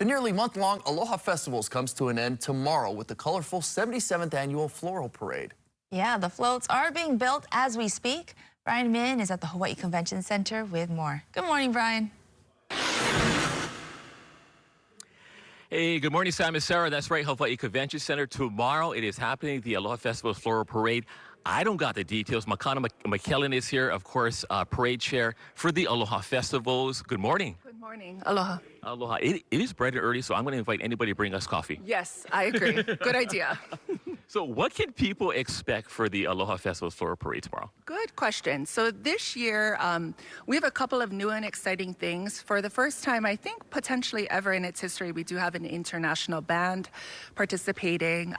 The nearly month-long Aloha Festivals comes to an end tomorrow with the colorful 77th Annual Floral Parade. Yeah, the floats are being built as we speak. Brian Min is at the Hawaii Convention Center with more. Good morning, Brian. Hey, good morning, Sam and Sarah. That's right, Hawaii Convention Center. Tomorrow it is happening, the Aloha Festival Floral Parade. I don't got the details. Makana McKellen is here, of course, parade chair for the Aloha Festivals. Good morning. Good morning. Aloha. Aloha. It is bright and early, so I'm going to invite anybody to bring us coffee. Yes, I agree. Good idea. So what can people expect for the Aloha Festival Floral Parade tomorrow? Good question. So this year, we have a couple of new and exciting things. For the first time, I think potentially ever in its history, we do have an international band participating.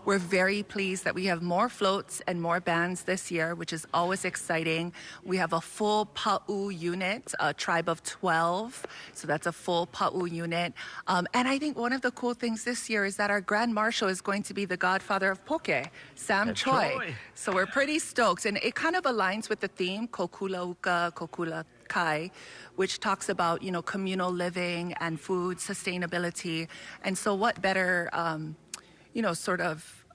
We're very pleased that we have more floats and more bands this year, which is always exciting. We have a full Pa'u unit, a tribe of 12. So that's a full Pa'u unit. And I think one of the cool things this year is that our Grand Marshal is going to be the godfather of poke, Sam Choi. So we're pretty stoked. And it kind of aligns with the theme, Kokula Uka, Kokula Kai, which talks about, you know, communal living and food sustainability. And so what better, you know, sort of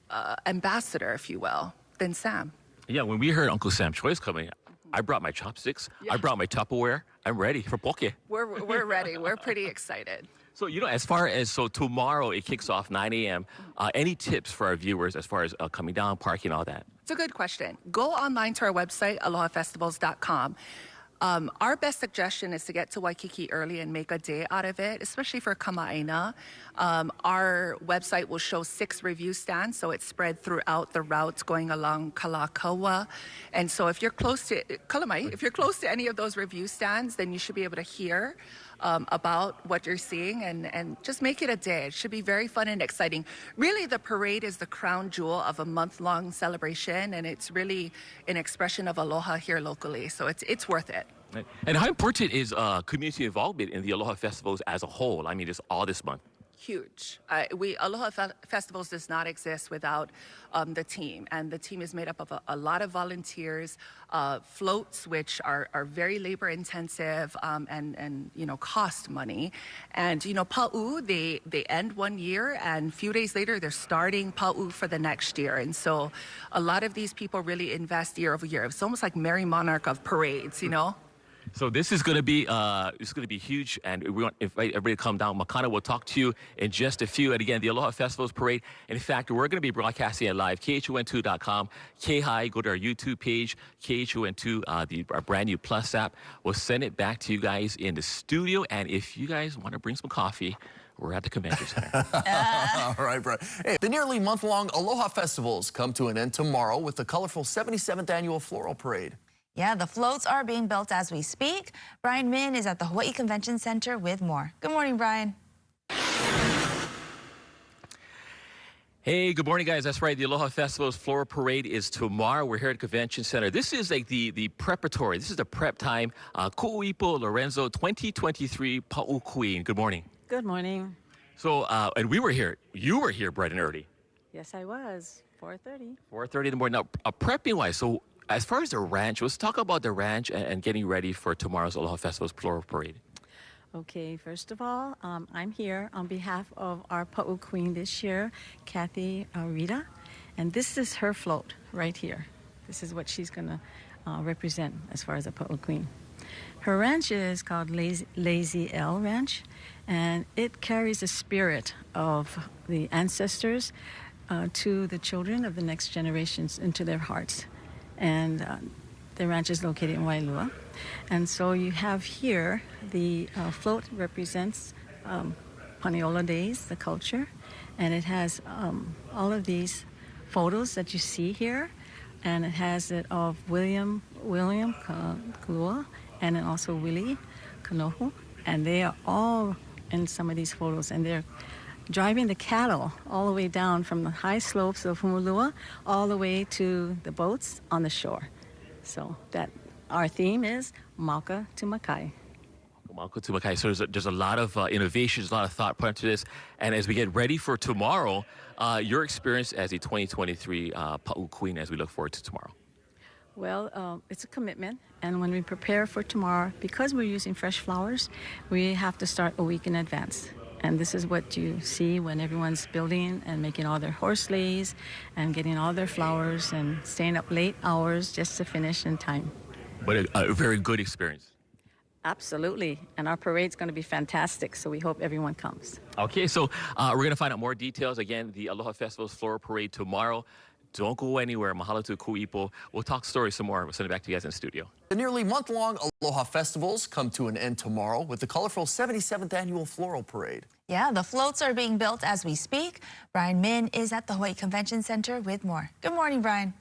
ambassador, if you will, than Sam? Yeah, when we heard Uncle Sam Choi's coming, I brought my chopsticks. Yeah. I brought my Tupperware. I'm ready for poke. We're ready. We're pretty excited. So, you know, as far as, so tomorrow it kicks off 9 a.m. Any tips for our viewers as far as coming down, parking, all that? It's a good question. Go online to our website, alohafestivals.com. Our best suggestion is to get to Waikiki early and make a day out of it, especially for Kama'aina. Our website will show 6 review stands, so it's spread throughout the routes going along Kalakaua. And so if you're close to Kalamai, if you're close to any of those review stands, then you should be able to hear about what you're seeing and just make it a day. It should be very fun and exciting. Really, the parade is the crown jewel of a month-long celebration, and it's really an expression of aloha here locally, so it's worth it. And how important is community involvement in the Aloha Festivals as a whole? I mean, it's all this month. Huge. Aloha Festivals does not exist without the team, and the team is made up of a lot of volunteers, floats, which are very labor intensive and you know, cost money. And you know, Pa'u, they end one year, and a few days later they're starting Pa'u for the next year. And so a lot of these people really invest year over year. It's almost like Merry Monarch of parades, you know. So this is going to be huge, and we want to invite everybody to come down. Makana will talk to you in just a few. And again, the Aloha Festivals Parade. In fact, we're going to be broadcasting it live, KHON2.com. K-Hi, go to our YouTube page, KHON2, our brand new Plus app. We'll send it back to you guys in the studio. And if you guys want to bring some coffee, we're at the convention center. All right, Brian. Hey, the nearly month-long Aloha Festivals come to an end tomorrow with the colorful 77th Annual Floral Parade. Yeah, the floats are being built as we speak. Brian Min is at the Hawaii Convention Center with more. Good morning, Brian. Hey, good morning, guys. That's right. The Aloha Festival's Floral Parade is tomorrow. We're here at the Convention Center. This is like the preparatory. This is the prep time. Ku'ipo Lorenzo 2023 Pa'u Queen. Good morning. Good morning. So, and we were here. You were here bright and early. Yes, I was. 4:30. 4:30 in the morning. Now, prepping-wise, so as far as the ranch, let's talk about the ranch and getting ready for tomorrow's Aloha Festival's Floral Parade. Okay, first of all, I'm here on behalf of our Pa'u Queen this year, Kathy Rita, and this is her float right here. This is what she's going to represent as far as a Pa'u Queen. Her ranch is called Lazy L Ranch, and it carries the spirit of the ancestors to the children of the next generations into their hearts. And the ranch is located in Wailua. And so you have here, the float represents Panaola Days, the culture, and it has all of these photos that you see here, and it has it of William Kalua, and then also Willie Kanohu, and they are all in some of these photos, and they're driving the cattle all the way down from the high slopes of Humulua all the way to the boats on the shore. So that our theme is Mauka to Makai. Mauka to Makai. So there's a lot of innovations, a lot of thought put into this. And as we get ready for tomorrow, your experience as a 2023 Pa'u Queen as we look forward to tomorrow. Well, it's a commitment, and when we prepare for tomorrow, because we're using fresh flowers, we have to start a week in advance. And this is what you see when everyone's building and making all their horse sleighs and getting all their flowers and staying up late hours just to finish in time. But a very good experience. Absolutely. And our parade's going to be fantastic, so we hope everyone comes. Okay, so we're going to find out more details. Again, the Aloha Festival's Floral Parade tomorrow. Don't go anywhere. Mahalo to Ku'ipo. We'll talk stories some more. We'll send it back to you guys in the studio. The nearly month-long Aloha Festivals come to an end tomorrow with the colorful 77th Annual Floral Parade. Yeah, the floats are being built as we speak. Brian Min is at the Hawaii Convention Center with more. Good morning, Brian.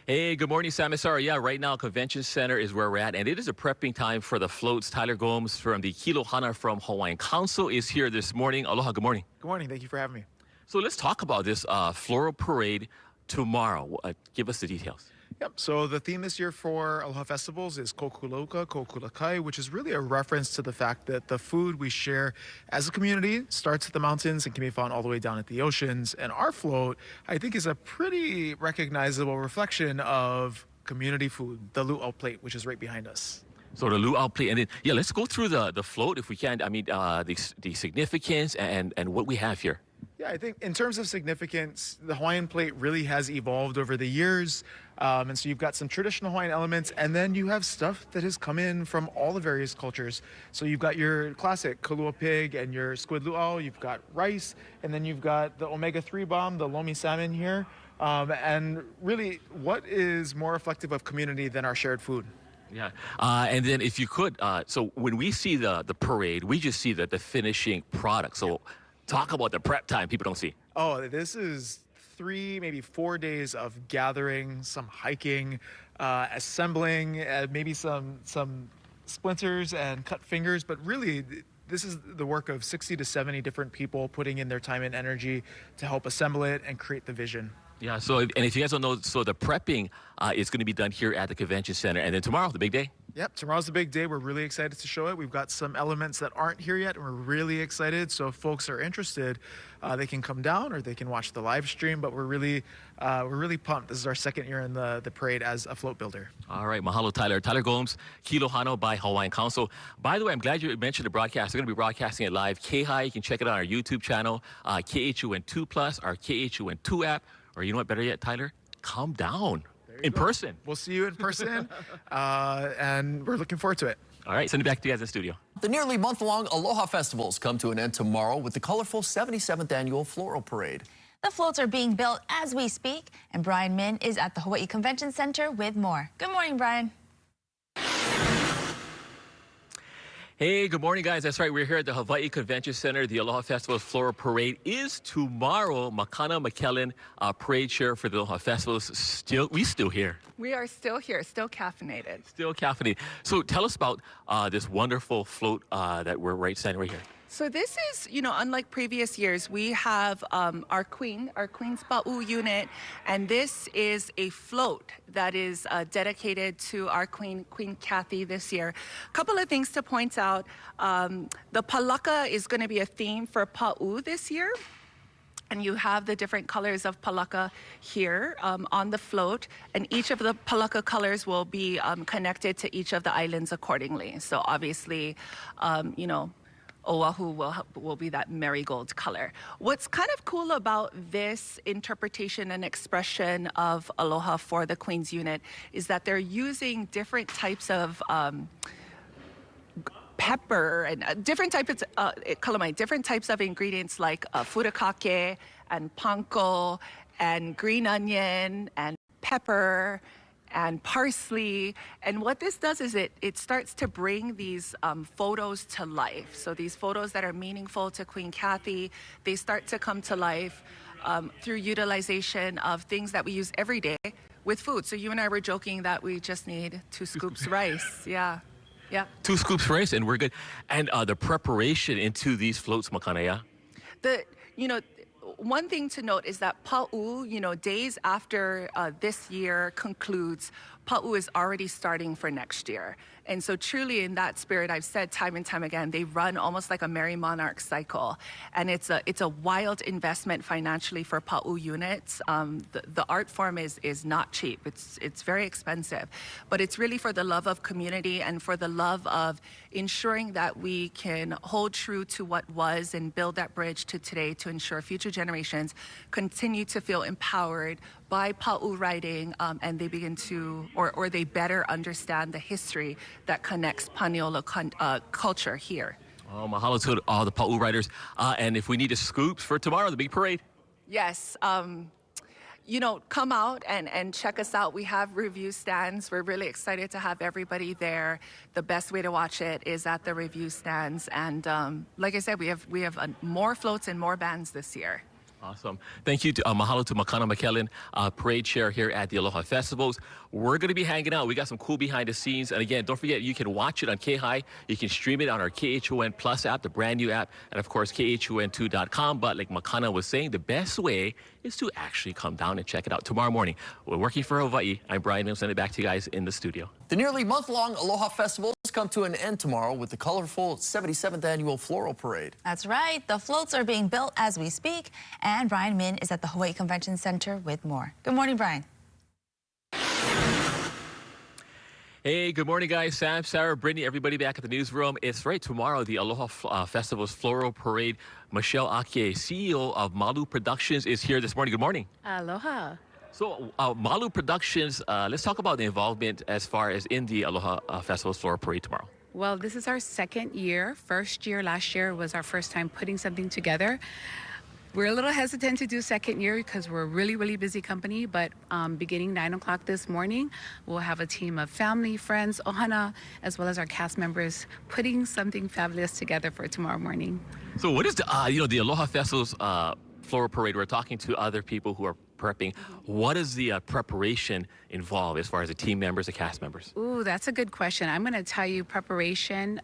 Hey, good morning, Samisara. Yeah, right now, Convention Center is where we're at, and it is a prepping time for the floats. Tyler Gomes from the Kilohana from Hawaiian Council is here this morning. Aloha, good morning. Good morning. Thank you for having me. So let's talk about this floral parade tomorrow. Give us the details. Yep. So the theme this year for Aloha Festivals is Kokuloka, Kokulakai, which is really a reference to the fact that the food we share as a community starts at the mountains and can be found all the way down at the oceans. And our float, I think, is a pretty recognizable reflection of community food, the luau plate, which is right behind us. So the luau plate, and then, yeah, let's go through the float if we can. I mean, the significance and what we have here. Yeah, I think in terms of significance, the Hawaiian plate really has evolved over the years. And so you've got some traditional Hawaiian elements, and then you have stuff that has come in from all the various cultures. So you've got your classic kalua pig and your squid luau, you've got rice, and then you've got the omega-3 bomb, the lomi salmon here. And really, what is more reflective of community than our shared food? Yeah, and then if you could, so when we see the parade, we just see the finishing product. So talk about the prep time people don't see. Oh, this is 3, maybe 4 days of gathering, some hiking, assembling, maybe some splinters and cut fingers. But really, this is the work of 60 to 70 different people putting in their time and energy to help assemble it and create the vision. Yeah, so, and if you guys don't know, so the prepping is going to be done here at the Convention Center. And then tomorrow, the big day? Yep, tomorrow's the big day. We're really excited to show it. We've got some elements that aren't here yet, and we're really excited. So if folks are interested, they can come down or they can watch the live stream. But we're really pumped. This is our second year in the parade as a float builder. All right, mahalo, Tyler. Tyler Gomes, Kilohana by Hawaiian Council. By the way, I'm glad you mentioned the broadcast. We're going to be broadcasting it live. KHI, you can check it on our YouTube channel, KHUN2+, our KHUN2 app. Or you know what, better yet, Tyler? Calm down. In person. We'll see you in person, and we're looking forward to it. All right, send it back to you guys in the studio. The nearly month-long Aloha Festivals come to an end tomorrow with the colorful 77th Annual Floral Parade. The floats are being built as we speak, and Brian Min is at the Hawaii Convention Center with more. Good morning, Brian. Hey, good morning, guys. That's right. We're here at the Hawaii Convention Center. The Aloha Festival's Floral Parade is tomorrow. Makana McKellen, parade chair for the Aloha Festival, we still here. We are still here, still caffeinated. Still caffeinated. So tell us about this wonderful float that we're standing right here. So this is, unlike previous years, we have our Queen's Pa'u unit, and this is a float that is dedicated to our Queen Kathy this year. A couple of things to point out. The palaka is going to be a theme for Pa'u this year. And you have the different colors of palaka here on the float, and each of the palaka colors will be connected to each of the islands accordingly. So obviously, Oahu will be that marigold color. What's kind of cool about this interpretation and expression of Aloha for the Queen's unit is that they're using different types of pepper and different types of calamine, different types of ingredients like furikake and panko and green onion and pepper and parsley. And what this does is it starts to bring these photos to life. So these photos that are meaningful to Queen Kathy, they start to come to life through utilization of things that we use every day with food. So you and I were joking that we just need 2 scoops rice. Yeah. Yeah. 2 scoops rice and we're good. And the preparation into these floats, Makana, yeah? one thing to note is that Pa'u, days after this year concludes, Pa'u is already starting for next year. And so truly in that spirit, I've said time and time again, they run almost like a merry monarch cycle. And it's a wild investment financially for Pa'u units. The art form is not cheap. It's very expensive. But it's really for the love of community and for the love of ensuring that we can hold true to what was and build that bridge to today to ensure future generations continue to feel empowered by Pa'u writing, and they begin to, or they better understand the history that connects Paniolo culture here. Oh, mahalo to all the Pa'u writers. And if we need a scoop for tomorrow, the big parade. Yes. Come out and check us out. We have review stands. We're really excited to have everybody there. The best way to watch it is at the review stands. And like I said, we have more floats and more bands this year. Awesome. Thank you to mahalo to Makana McKellen, parade chair here at the Aloha Festivals. We're going to be hanging out. We got some cool behind the scenes. And again, don't forget, you can watch it on KHI. You can stream it on our KHON Plus app, the brand new app, and of course, KHON2.com. But like Makana was saying, the best way is to actually come down and check it out tomorrow morning. We're working for Hawaii. I'm Brian. I'll send it back to you guys in the studio. The nearly month-long Aloha Festivals come to an end tomorrow with the colorful 77th Annual Floral Parade. That's right. The floats are being built as we speak, and Brian Min is at the Hawaii Convention Center with more. Good morning, Brian. Hey, good morning, guys. Sam, Sarah, Brittany, everybody back at the newsroom. It's right tomorrow, the Aloha Festival's Floral Parade. Michelle Ake, CEO of Malu Productions, is here this morning. Good morning. Aloha. So, Malu Productions, let's talk about the involvement as far as in the Aloha Festival's Floral Parade tomorrow. Well, this is our second year. First year, last year was our first time putting something together. We're a little hesitant to do second year because we're a really, really busy company, but beginning 9 o'clock this morning, we'll have a team of family, friends, ohana, as well as our cast members putting something fabulous together for tomorrow morning. So what is the, the Aloha Festival's Floral Parade? We're talking to other people who are prepping. What does the preparation involve as far as the team members, the cast members? Ooh, that's a good question. I'm going to tell you preparation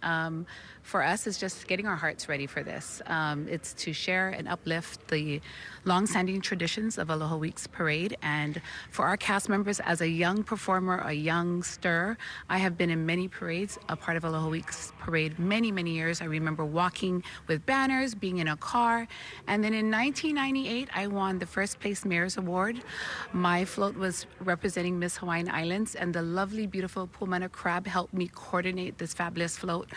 for us is just getting our hearts ready for this. It's to share and uplift the long-standing traditions of Aloha Week's parade. And for our cast members, as a young performer, a youngster, I have been in many parades, a part of Aloha Week's parade many, many years. I remember walking with banners, being in a car. And then in 1998, I won the first place Mayor's Award. My float was representing Miss Hawaiian Islands, and the lovely, beautiful Pumana crab helped me coordinate this fabulous float.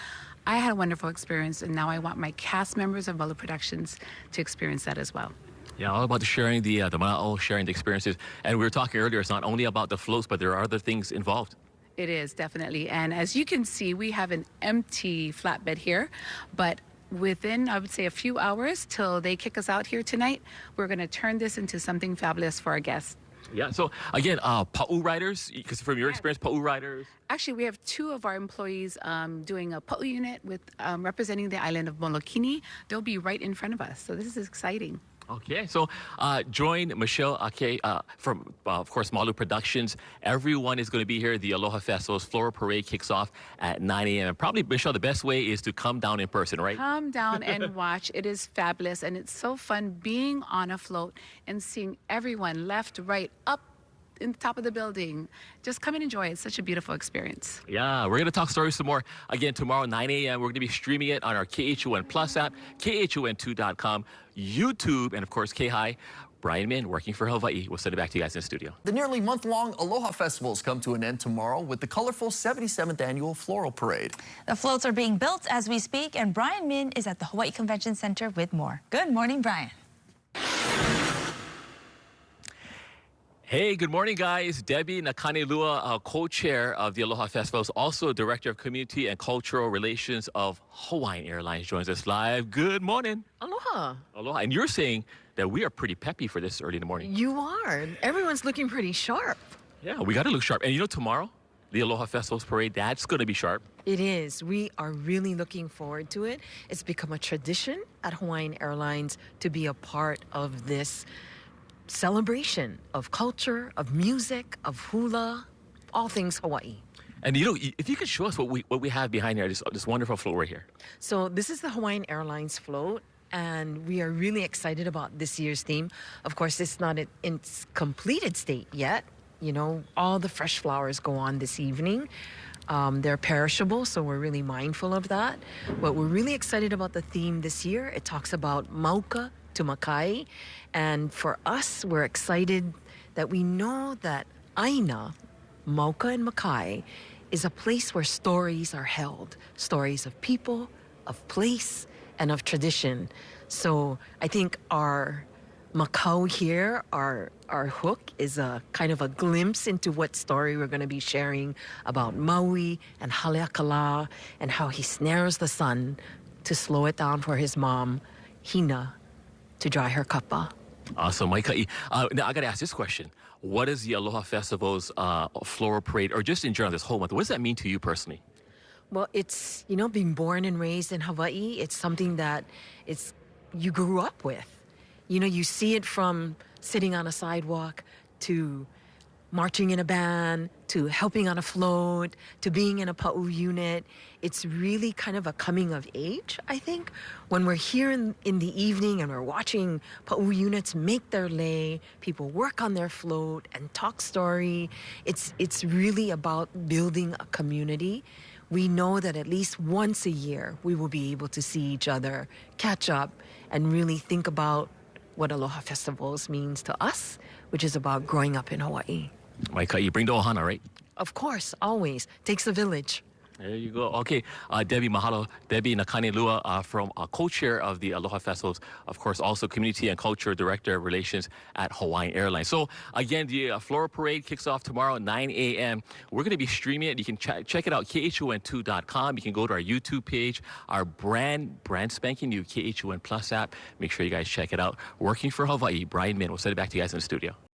I had a wonderful experience, and now I want my cast members of Malu Productions to experience that as well. Yeah, all about sharing the mana'o, sharing the experiences. And we were talking earlier, it's not only about the floats, but there are other things involved. It is, definitely. And as you can see, we have an empty flatbed here, but within, I would say, a few hours till they kick us out here tonight, we're going to turn this into something fabulous for our guests. Yeah, so again, Pa'u riders, because from your experience, Pa'u riders? Actually, we have 2 of our employees doing a Pa'u unit with representing the island of Molokini. They'll be right in front of us, so this is exciting. Okay, so join Michelle Ake from, of course, Malu Productions. Everyone is going to be here. The Aloha Festival's Floral Parade kicks off at 9 a.m. And probably, Michelle, the best way is to come down in person, right? Come down and watch. It is fabulous, and it's so fun being on a float and seeing everyone left, right, up in the top of the building. Just come and enjoy it. It's such a beautiful experience. Yeah, we're going to talk stories some more. Again, tomorrow, 9 a.m., we're going to be streaming it on our KHON Plus app, KHON2.com, YouTube, and of course, KHI. Brian Min, working for Hawaii. We'll send it back to you guys in the studio. The nearly month-long Aloha Festivals come to an end tomorrow with the colorful 77th Annual Floral Parade. The floats are being built as we speak, and Brian Min is at the Hawaii Convention Center with more. Good morning, Brian. Hey, good morning, guys. Debbie Nakanelua, co-chair of the Aloha Festivals, also Director of Community and Cultural Relations of Hawaiian Airlines, joins us live. Good morning. Aloha. Aloha. And you're saying that we are pretty peppy for this early in the morning. You are. Everyone's looking pretty sharp. Yeah, we got to look sharp. And you know, tomorrow, the Aloha Festivals Parade, that's going to be sharp. It is. We are really looking forward to it. It's become a tradition at Hawaiian Airlines to be a part of this celebration of culture, of music, of hula, all things Hawaii. And you know, if you could show us what we have behind here, this wonderful float right here. So this is the Hawaiian Airlines float. and we are really excited about this year's theme. Of course, it's not in its completed state yet. You know, all the fresh flowers go on this evening. They're perishable, so we're really mindful of that. But we're really excited about the theme this year. It talks about Mauka to Makai. And for us, we're excited that we know that Aina, Mauka and Makai, is a place where stories are held. Stories of people, of place, and of tradition. So I think our Macau here, our hook is a kind of a glimpse into what story we're going to be sharing about Maui and Haleakala and how he snares the sun to slow it down for his mom, Hina, to dry her kapa. Awesome, Maikai. Now I got to ask this question. What is the Aloha Festival's floral parade, or just in general this whole month? What does that mean to you personally? Well, it's, you know, being born and raised in Hawaii, it's something that you grew up with. You know, you see it from sitting on a sidewalk to marching in a band to helping on a float to being in a pa'u unit. It's really kind of a coming of age, I think. When we're here in the evening and we're watching pa'u units make their lei, people work on their float and talk story, it's really about building a community. We know that at least once a year we will be able to see each other, catch up, and really think about what Aloha Festivals means to us, which is about growing up in Hawaii. Maikai, you bring the ohana, right? Of course, always. Takes a village. There you go. Okay, Debbie, mahalo. Debbie Nakane-Lua from co-chair of the Aloha Festivals, of course, also Community and Culture Director of Relations at Hawaiian Airlines. So, again, the Floral Parade kicks off tomorrow at 9 a.m. We're going to be streaming it. You can check it out, khon2.com. You can go to our YouTube page, our brand spanking new KHON Plus app. Make sure you guys check it out. Working for Hawaii, Brian Min. We'll send it back to you guys in the studio.